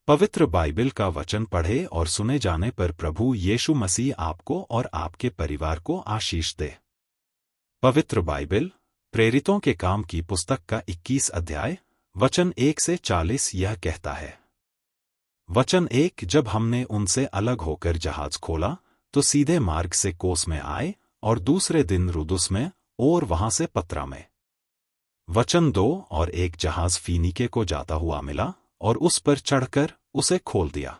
पवित्र बाइबल का वचन पढ़े और सुने जाने पर प्रभु यीशु मसीह आपको और आपके परिवार को आशीष दे। पवित्र बाइबल प्रेरितों के काम की पुस्तक का 21 अध्याय वचन 1 से 40 यह कहता है। वचन 1 जब हमने उनसे अलग होकर जहाज खोला तो सीधे मार्ग से कोस में आए और दूसरे दिन रुदुस में और वहां से पत्रा में। वचन 2 और एक जहाज फीनीके को जाता हुआ मिला और उस पर चढ़कर उसे खोल दिया।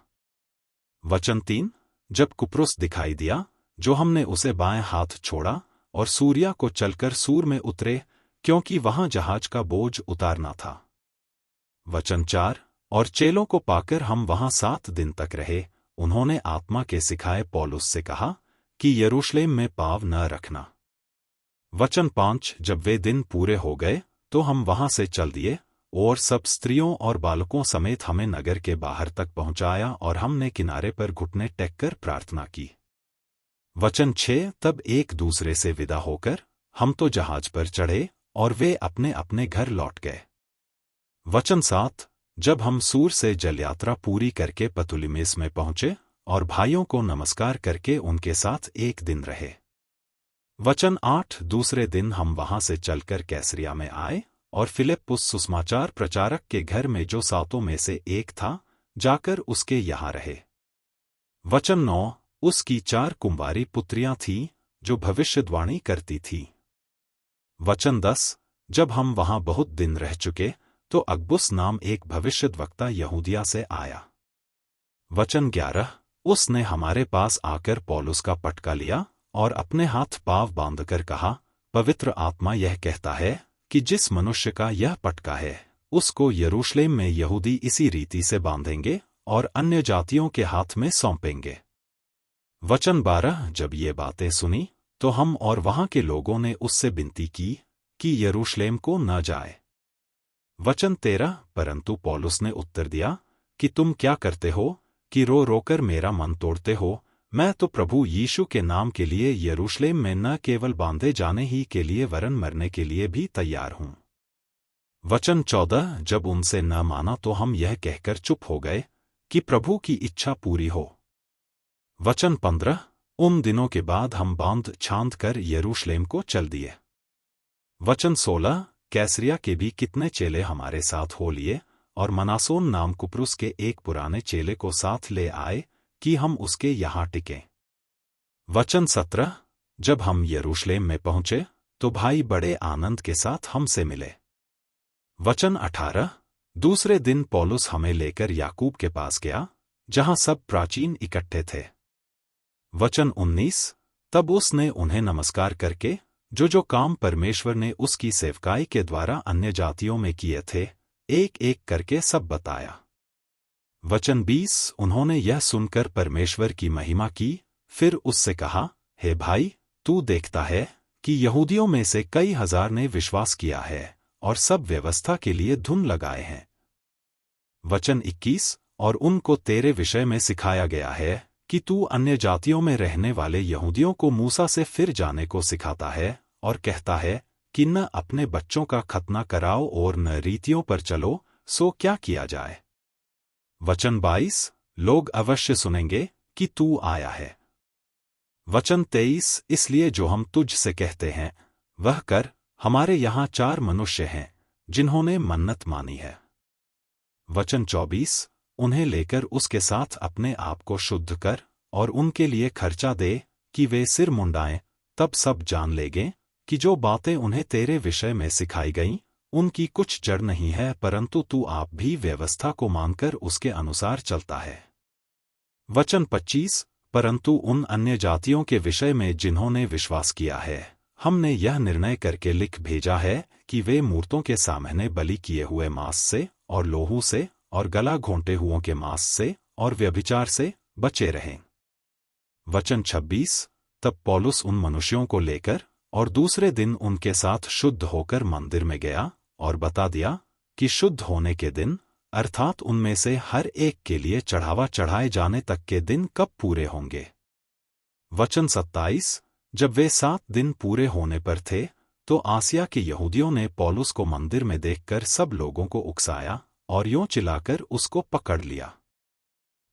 वचन 3 जब कुप्रुस दिखाई दिया जो हमने उसे बाएं हाथ छोड़ा और सूरिया को चलकर सूर में उतरे क्योंकि वहां जहाज का बोझ उतारना था। वचन 4 और चेलों को पाकर हम वहां 7 दिन तक रहे। उन्होंने आत्मा के सिखाए पौलुस से कहा कि यरूशलेम में पाँव न रखना। वचन 5 जब वे दिन पूरे हो गए तो हम वहां से चल दिए और सब स्त्रियों और बालकों समेत हमें नगर के बाहर तक पहुंचाया और हमने किनारे पर घुटने टेककर प्रार्थना की। वचन 6 तब एक दूसरे से विदा होकर हम तो जहाज पर चढ़े और वे अपने अपने घर लौट गए। वचन 7 जब हम सूर से जलयात्रा पूरी करके पतुलिमेस में पहुंचे और भाइयों को नमस्कार करके उनके साथ एक दिन रहे। वचन 8 दूसरे दिन हम वहां से चलकर कैसरिया में आए और फिलिप्पुस सुसमाचार प्रचारक के घर में जो 7 में से एक था जाकर उसके यहाँ रहे। वचन 9 उसकी 4 कुंवारी पुत्रियां थीं जो भविष्यद्वाणी करती थीं। वचन 10 जब हम वहां बहुत दिन रह चुके तो अगबुस नाम एक भविष्यद्वक्ता यहूदिया से आया। वचन 11 उसने हमारे पास आकर पौलुस का पटका लिया और अपने हाथ पाँव बांधकर कहा, पवित्र आत्मा यह कहता है कि जिस मनुष्य का यह पटका है उसको यरूशलेम में यहूदी इसी रीति से बांधेंगे और अन्य जातियों के हाथ में सौंपेंगे। वचन 12 जब ये बातें सुनी तो हम और वहां के लोगों ने उससे विनती की कि यरूशलेम को न जाए। वचन 13 परंतु पौलुस ने उत्तर दिया कि तुम क्या करते हो कि रो रोकर मेरा मन तोड़ते हो। मैं तो प्रभु यीशु के नाम के लिए यरूशलेम में न केवल बांधे जाने ही के लिए वरन मरने के लिए भी तैयार हूं। वचन 14 जब उनसे न माना तो हम यह कहकर चुप हो गए कि प्रभु की इच्छा पूरी हो। वचन 15 उन दिनों के बाद हम बांध छांद कर यरूशलेम को चल दिए। वचन 16 कैसरिया के भी कितने चेले हमारे साथ हो लिए और मनासोन नाम कुप्रुस के एक पुराने चेले को साथ ले आए कि हम उसके यहाँ टिकें। वचन 17 जब हम यरूशलेम में पहुंचे तो भाई बड़े आनंद के साथ हमसे मिले। वचन 18 दूसरे दिन पौलुस हमें लेकर याकूब के पास गया जहां सब प्राचीन इकट्ठे थे। वचन 19 तब उसने उन्हें नमस्कार करके जो काम परमेश्वर ने उसकी सेवकाई के द्वारा अन्य जातियों में किए थे एक एक करके सब बताया। वचन 20 उन्होंने यह सुनकर परमेश्वर की महिमा की। फिर उससे कहा, हे भाई तू देखता है कि यहूदियों में से कई हजार ने विश्वास किया है और सब व्यवस्था के लिए धुन लगाए हैं। वचन 21 और उनको तेरे विषय में सिखाया गया है कि तू अन्य जातियों में रहने वाले यहूदियों को मूसा से फिर जाने को सिखाता है और कहता है कि न अपने बच्चों का खतना कराओ और न रीतियों पर चलो, सो क्या किया जाए। वचन 22 लोग अवश्य सुनेंगे कि तू आया है। वचन 23 इसलिए जो हम तुझ से कहते हैं वह कर। हमारे यहाँ 4 मनुष्य हैं जिन्होंने मन्नत मानी है। वचन 24 उन्हें लेकर उसके साथ अपने आप को शुद्ध कर और उनके लिए खर्चा दे कि वे सिर मुंडाएं, तब सब जान लेंगे कि जो बातें उन्हें तेरे विषय में सिखाई गईं उनकी कुछ जड़ नहीं है परंतु तू आप भी व्यवस्था को मानकर उसके अनुसार चलता है। वचन 25 परंतु उन अन्य जातियों के विषय में जिन्होंने विश्वास किया है हमने यह निर्णय करके लिख भेजा है कि वे मूर्तों के सामने बलि किए हुए मांस से और लोहू से और गला घोंटे हुओं के मांस से और व्यभिचार से बचे रहें। वचन 26 तब पौलुस उन मनुष्यों को लेकर और दूसरे दिन उनके साथ शुद्ध होकर मंदिर में गया और बता दिया कि शुद्ध होने के दिन अर्थात उनमें से हर एक के लिए चढ़ावा चढ़ाए जाने तक के दिन कब पूरे होंगे। वचन 27 जब वे 7 दिन पूरे होने पर थे तो आसिया के यहूदियों ने पौलुस को मंदिर में देखकर सब लोगों को उकसाया और यों चिल्लाकर उसको पकड़ लिया।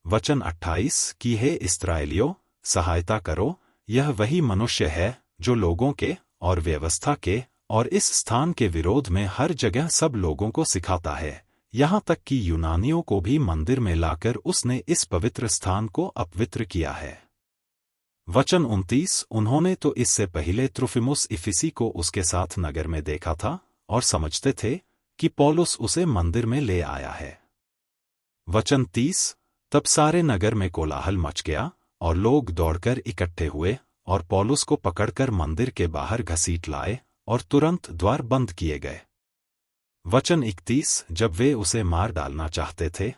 वचन 28 कि हे इस्राएलियों, सहायता करो, यह वही मनुष्य है जो लोगों के और व्यवस्था के और इस स्थान के विरोध में हर जगह सब लोगों को सिखाता है, यहाँ तक कि यूनानियों को भी मंदिर में लाकर उसने इस पवित्र स्थान को अपवित्र किया है। वचन 29 उन्होंने तो इससे पहले त्रुफिमुस इफिसी को उसके साथ नगर में देखा था और समझते थे कि पौलुस उसे मंदिर में ले आया है। वचन 30 तब सारे नगर में कोलाहल मच गया और लोग दौड़कर इकट्ठे हुए और पौलुस को पकड़कर मंदिर के बाहर घसीट लाए और तुरंत द्वार बंद किए गए। वचन 31 जब वे उसे मार डालना चाहते थे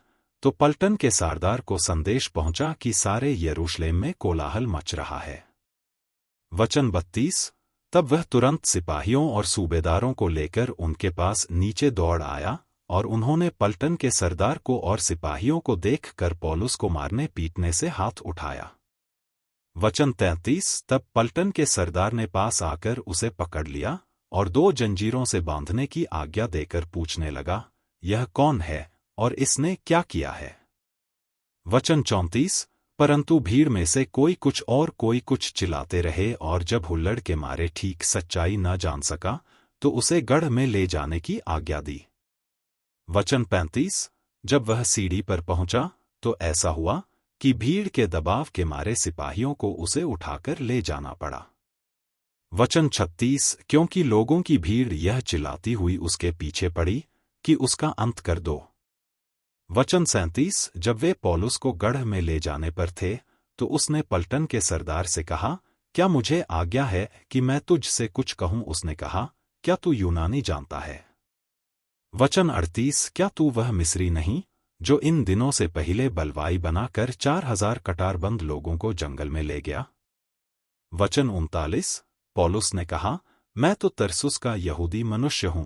तो पलटन के सरदार को संदेश पहुंचा कि सारे यरूशलेम में कोलाहल मच रहा है। वचन 32 तब वह तुरंत सिपाहियों और सूबेदारों को लेकर उनके पास नीचे दौड़ आया और उन्होंने पलटन के सरदार को और सिपाहियों को देखकर पौलुस को मारने पीटने से हाथ उठाया। वचन 33 तब पलटन के सरदार ने पास आकर उसे पकड़ लिया और 2 जंजीरों से बांधने की आज्ञा देकर पूछने लगा, यह कौन है और इसने क्या किया है? वचन 34 परंतु भीड़ में से कोई कुछ और कोई कुछ चिल्लाते रहे और जब हुल्लड़ के मारे ठीक सच्चाई न जान सका तो उसे गढ़ में ले जाने की आज्ञा दी। वचन 35 जब वह सीढ़ी पर पहुंचा तो ऐसा हुआ कि भीड़ के दबाव के मारे सिपाहियों को उसे उठाकर ले जाना पड़ा। वचन 36 क्योंकि लोगों की भीड़ यह चिल्लाती हुई उसके पीछे पड़ी कि उसका अंत कर दो। वचन 37 जब वे पौलुस को गढ़ में ले जाने पर थे तो उसने पलटन के सरदार से कहा, क्या मुझे आज्ञा है कि मैं तुझ से कुछ कहूं? उसने कहा, क्या तू यूनानी जानता है? वचन 38 क्या तू वह मिस्री नहीं जो इन दिनों से पहले बलवाई बनाकर 4000 कटारबंद लोगों को जंगल में ले गया? वचन 39 पौलुस ने कहा, मैं तो तरसुस का यहूदी मनुष्य हूं,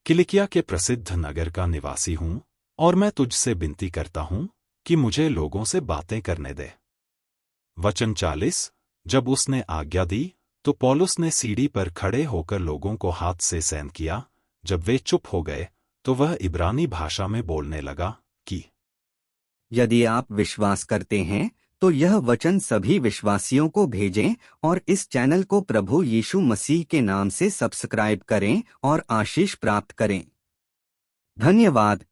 किलिकिया के प्रसिद्ध नगर का निवासी हूं और मैं तुझसे विनती करता हूं कि मुझे लोगों से बातें करने दे। वचन 40 जब उसने आज्ञा दी तो पौलुस ने सीढ़ी पर खड़े होकर लोगों को हाथ से सैन किया। जब वे चुप हो गए तो वह इब्रानी भाषा में बोलने लगा कि यदि आप विश्वास करते हैं तो यह वचन सभी विश्वासियों को भेजें और इस चैनल को प्रभु यीशु मसीह के नाम से सब्सक्राइब करें और आशीष प्राप्त करें। धन्यवाद।